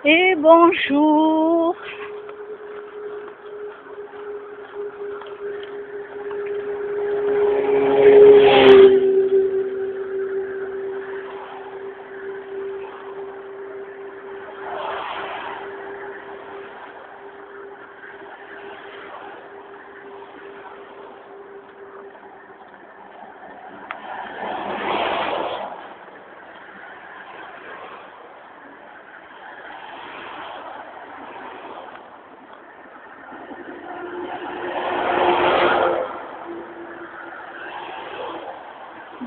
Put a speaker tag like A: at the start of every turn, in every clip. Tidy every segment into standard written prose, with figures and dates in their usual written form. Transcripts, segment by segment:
A: Et bonjour.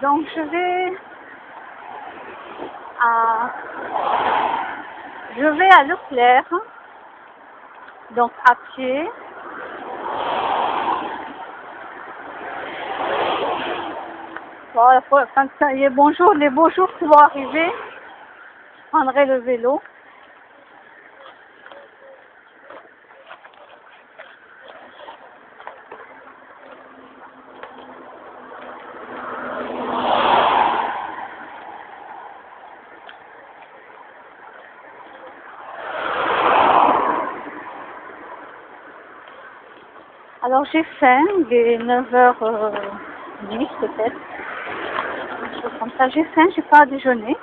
A: Donc je vais à Leclerc, donc à pied. Voilà, quand ça y est, bonjour, les beaux jours qui vont arriver, je prendrai le vélo. Alors j'ai faim, il est 9h10 peut-être, quelque chose comme ça. J'ai faim, j'ai pas déjeuné.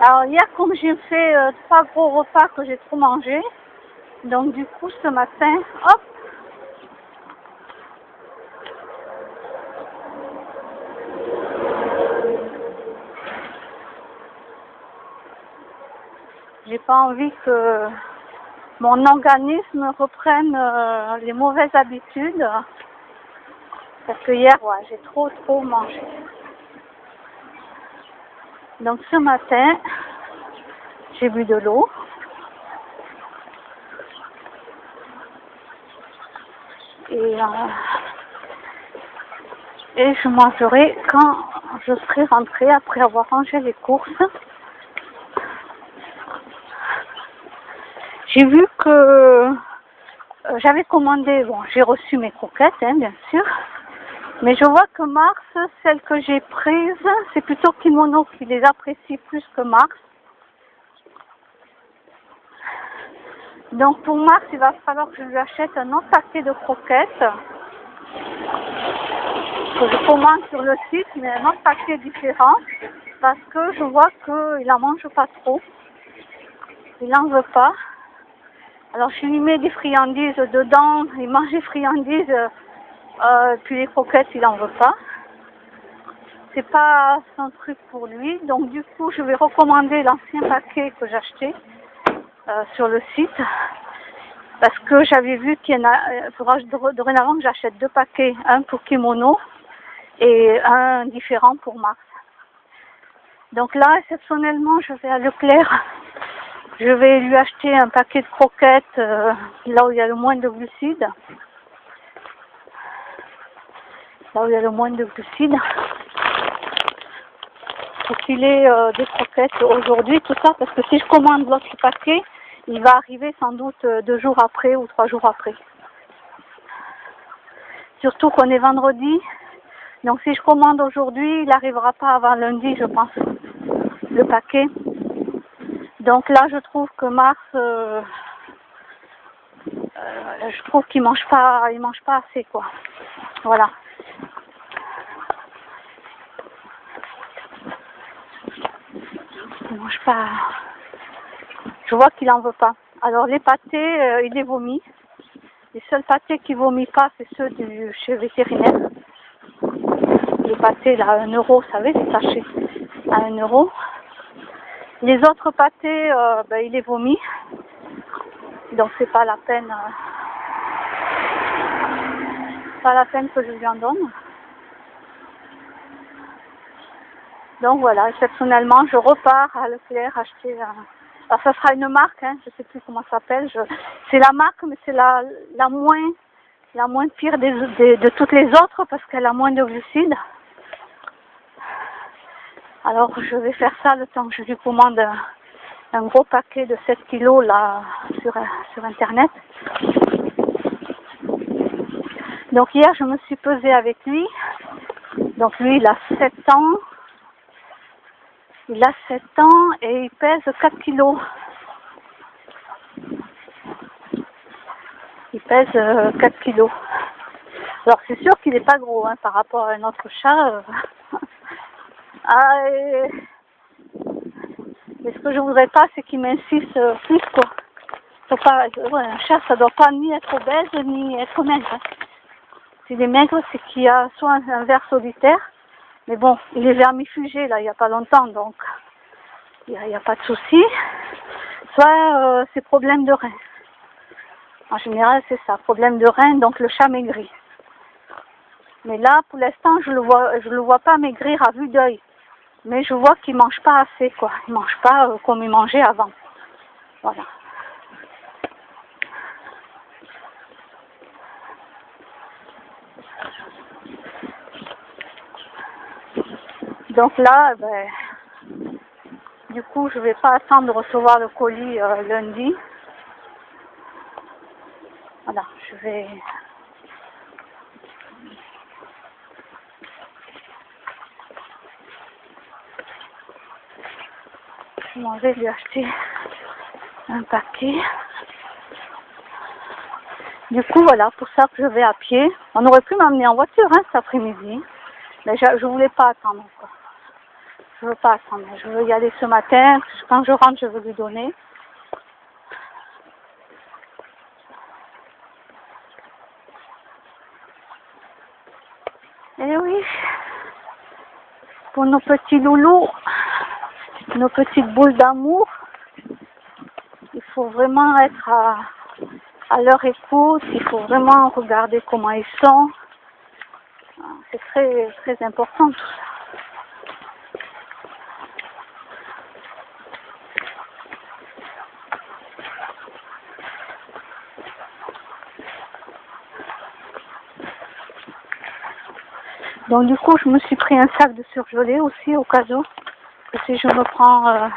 A: Alors hier, comme j'ai fait 3 gros repas que j'ai trop mangé, donc du coup ce matin, hop, j'ai pas envie que mon organisme reprenne les mauvaises habitudes, parce que hier, ouais, j'ai trop mangé. Donc ce matin, j'ai bu de l'eau. Et je mangerai quand je serai rentrée après avoir rangé les courses. J'ai vu que j'avais commandé, bon, j'ai reçu mes croquettes, bien sûr, mais je vois que Mars, celle que j'ai prise, c'est plutôt Kimono qui les apprécie plus que Mars. Donc pour Mars, il va falloir que je lui achète un autre paquet de croquettes que je commande sur le site, mais un autre paquet différent, parce que je vois qu'il en mange pas trop, il n'en veut pas. Alors je lui mets des friandises dedans, il mange les friandises, puis les croquettes il n'en veut pas. C'est pas son truc pour lui, donc du coup je vais recommander l'ancien paquet que j'ai acheté sur le site, parce que j'avais vu qu'il y en a, il faudra dorénavant que j'achète 2 paquets, un pour Kimono et un différent pour Mars. Donc là exceptionnellement je vais à Leclerc. Je vais lui acheter un paquet de croquettes là où il y a le moins de glucides. Là où il y a le moins de glucides. Pour qu'il ait des croquettes aujourd'hui, tout ça, parce que si je commande l'autre paquet, il va arriver sans doute 2 jours après ou 3 jours après. Surtout qu'on est vendredi. Donc si je commande aujourd'hui, il n'arrivera pas avant lundi, je pense, le paquet. Donc là, je trouve que Mars, je trouve qu'il mange pas assez, quoi. Voilà. Il mange pas. Je vois qu'il en veut pas. Alors les pâtés, il les vomit. Les seuls pâtés qu'il vomit pas, c'est ceux du chez vétérinaire. Les pâtés là, à 1 euro, vous savez, les sachets à 1 euro. Les autres pâtés, il les vomit. Donc c'est pas la peine. Pas la peine que je lui en donne. Donc voilà, exceptionnellement, je repars à Leclerc acheter. Alors ça sera une marque, je sais plus comment ça s'appelle. C'est la marque, mais c'est la moins pire de toutes les autres parce qu'elle a moins de glucides. Alors je vais faire ça le temps que je lui commande un gros paquet de 7 kilos là sur internet. Donc hier je me suis pesée avec lui. Donc lui il a 7 ans. Il a 7 ans et il pèse 4 kilos. Il pèse 4 kilos. Alors c'est sûr qu'il n'est pas gros hein, par rapport à un autre chat. Mais ce que je voudrais pas, c'est qu'il m'insiste plus quoi. Faut pas, un chat, ça doit pas ni être obèse ni être maigre. Hein. S'il est maigre, c'est qu'il y a soit un ver solitaire, mais bon, il est vermifugé là, il n'y a pas longtemps, donc il n'y a pas de souci. Soit c'est problème de rein. En général, c'est ça, problème de rein, donc le chat maigrit. Mais là, pour l'instant, je le vois pas maigrir à vue d'œil. Mais je vois qu'il mange pas assez, quoi. Il mange pas comme il mangeait avant. Voilà. Donc là, du coup, je vais pas attendre de recevoir le colis lundi. Voilà, je vais... Je m'en vais lui acheter un paquet. Du coup, voilà, pour ça que je vais à pied. On aurait pu m'amener en voiture hein, cet après-midi. Mais je voulais pas attendre. Quoi. Je veux pas attendre. Je veux y aller ce matin. Quand je rentre, je veux lui donner. Eh oui, pour nos petits loulous, nos petites boules d'amour, il faut vraiment être à leur écoute, il faut vraiment regarder comment ils sont. C'est très, très important tout ça. Donc du coup, je me suis pris un sac de surgelé aussi au cas où. Et si je me prends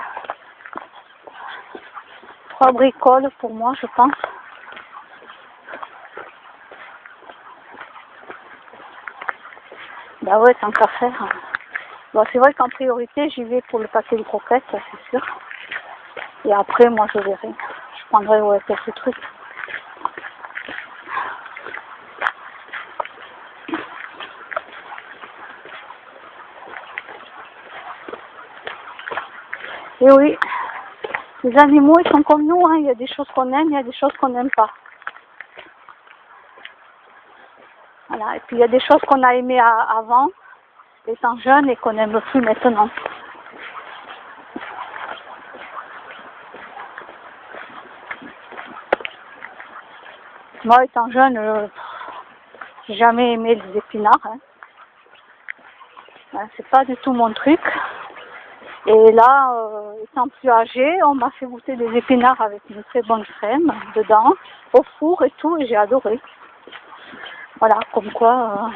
A: 3 bricoles pour moi, je pense. Bah ouais, tant qu'à faire. Bon, c'est vrai qu'en priorité, j'y vais pour le paquet de croquettes, ça c'est sûr. Et après, moi, je verrai. Je prendrai quelques trucs. Et oui, les animaux, ils sont comme nous, hein. Il y a des choses qu'on aime, il y a des choses qu'on n'aime pas. Voilà. Et puis il y a des choses qu'on a aimées avant, étant jeune, et qu'on n'aime plus maintenant. Moi, étant jeune, j'ai jamais aimé les épinards. Hein. C'est pas du tout mon truc. Et là, étant plus âgée, on m'a fait goûter des épinards avec une très bonne crème dedans, au four et tout, et j'ai adoré. Voilà, comme quoi...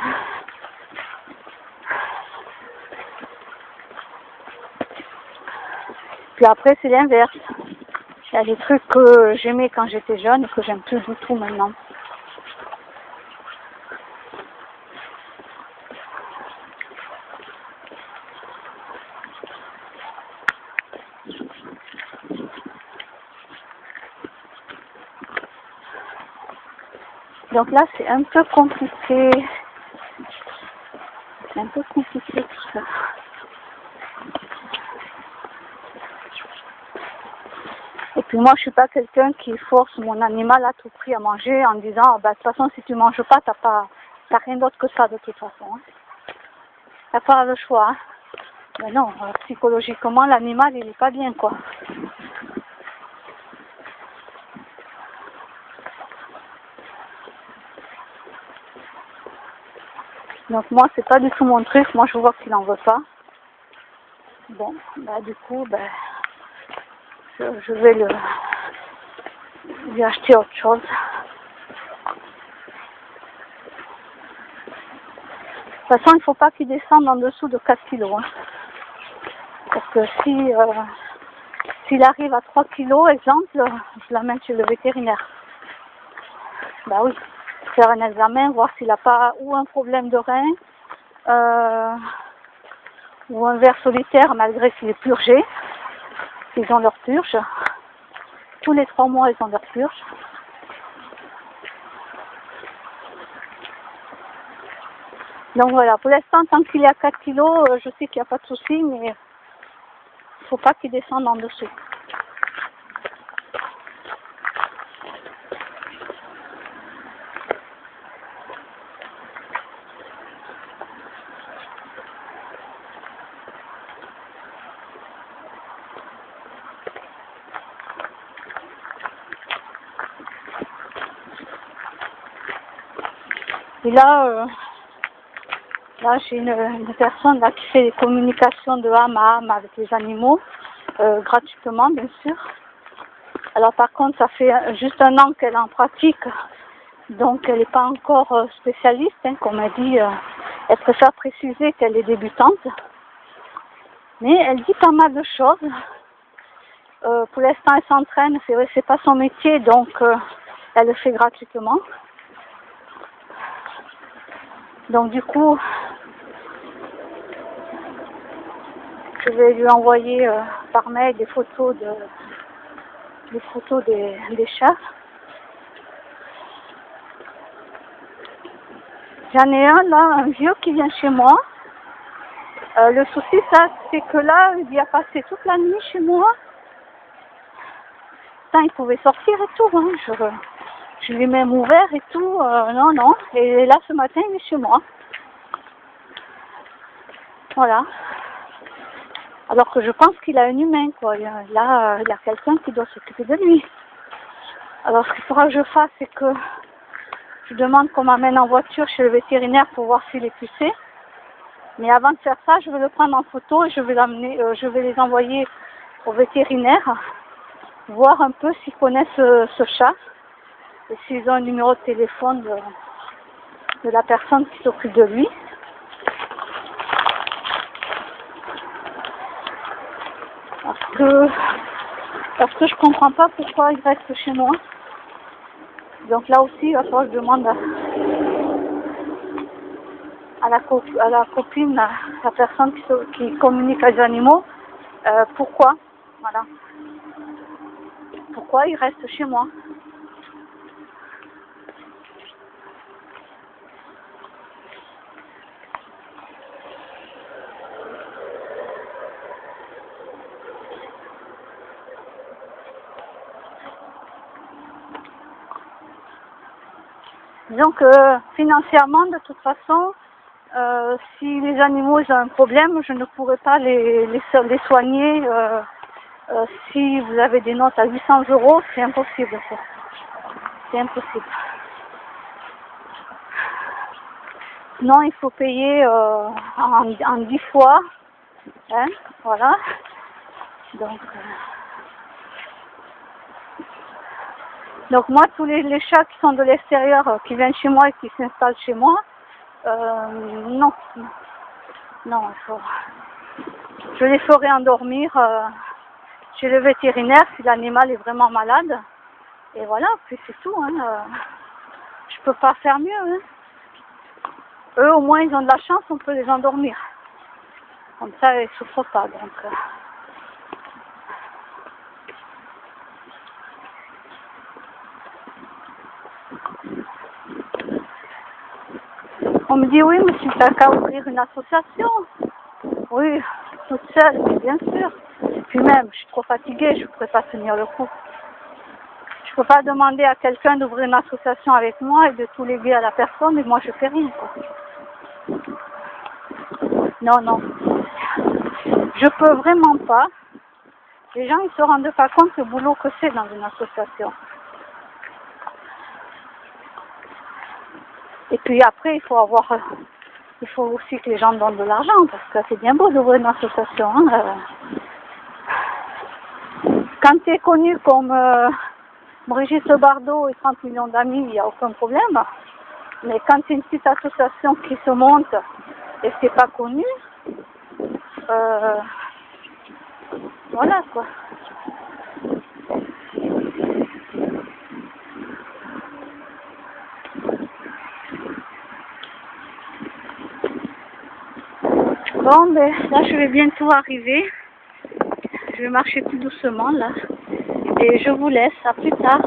A: Puis après, c'est l'inverse. Il y a des trucs que j'aimais quand j'étais jeune et que j'aime plus du tout maintenant. Donc là, c'est un peu compliqué. C'est un peu compliqué tout ça. Et puis moi, je suis pas quelqu'un qui force mon animal à tout prix à manger en disant ah, bah, de toute façon, si tu manges pas, t'as rien d'autre que ça de toute façon. Hein. T'as pas le choix. Hein. Mais non, psychologiquement, l'animal, il est pas bien, quoi. Donc moi, c'est pas du tout mon truc. Moi, je vois qu'il en veut pas. Bon, bah du coup, je vais lui acheter autre chose. De toute façon, il ne faut pas qu'il descende en dessous de 4 kilos. Hein. Parce que s'il arrive à 3 kilos, exemple, je l'amène chez le vétérinaire. Bah oui, faire un examen, voir s'il n'a pas ou un problème de rein, ou un ver solitaire malgré qu'il est purgé. Ils ont leur purge. Tous les 3 mois, ils ont leur purge. Donc voilà, pour l'instant, tant qu'il est à 4 kilos, je sais qu'il n'y a pas de souci, mais il ne faut pas qu'il descende en dessous. Et là, j'ai une personne là qui fait des communications de âme à âme avec les animaux, gratuitement bien sûr. Alors par contre, ça fait juste 1 an qu'elle en pratique, donc elle n'est pas encore spécialiste, hein, comme elle dit, elle préfère préciser qu'elle est débutante. Mais elle dit pas mal de choses. Pour l'instant, elle s'entraîne, c'est vrai, c'est pas son métier, donc elle le fait gratuitement. Donc du coup, je vais lui envoyer par mail des photos des chats. J'en ai un là, un vieux qui vient chez moi. Le souci, ça, c'est que là, il a passé toute la nuit chez moi. Putain, il pouvait sortir et tout, hein. Je l'ai même ouvert et tout. Non. Et là, ce matin, il est chez moi. Voilà. Alors que je pense qu'il a un humain, quoi. Là, il y a quelqu'un qui doit s'occuper de lui. Alors, ce qu'il faudra que je fasse, c'est que je demande qu'on m'amène en voiture chez le vétérinaire pour voir s'il est pucé. Mais avant de faire ça, je vais le prendre en photo et je vais les envoyer au vétérinaire, voir un peu s'ils connaissent ce chat et s'ils ont un numéro de téléphone de la personne qui s'occupe de lui. Parce que je comprends pas pourquoi il reste chez moi. Donc là aussi, il va falloir que je demande à la copine, la personne qui communique avec les animaux, pourquoi, voilà. Pourquoi il reste chez moi. Disons que financièrement, de toute façon, si les animaux ont un problème, je ne pourrais pas les soigner. Si vous avez des notes à 800 €, c'est impossible. C'est impossible. Non, il faut payer en 10 fois. Hein, voilà. Donc moi, tous les chats qui sont de l'extérieur, qui viennent chez moi et qui s'installent chez moi, non, je les ferai endormir chez le vétérinaire si l'animal est vraiment malade. Et voilà, puis c'est tout. Je peux pas faire mieux. Hein. Eux, au moins, ils ont de la chance, on peut les endormir. Comme ça, ils ne souffrent pas. Donc, on me dit, oui, mais si tu n'as qu'à ouvrir une association. Oui, toute seule, mais bien sûr. Et puis même, je suis trop fatiguée, je ne pourrais pas tenir le coup. Je ne peux pas demander à quelqu'un d'ouvrir une association avec moi et de tout léguer à la personne, et moi je fais rien, quoi. Non. Je peux vraiment pas. Les gens, ils se rendent pas compte le boulot que c'est dans une association. Et puis après, il faut aussi que les gens donnent de l'argent, parce que c'est bien beau d'ouvrir une association. Quand tu es connu comme Brigitte Bardot et 30 millions d'amis, il n'y a aucun problème. Mais quand c'est une petite association qui se monte et c'est pas connu, voilà quoi. Bon, ben là je vais bientôt arriver. Je vais marcher tout doucement là. Et je vous laisse. À plus tard.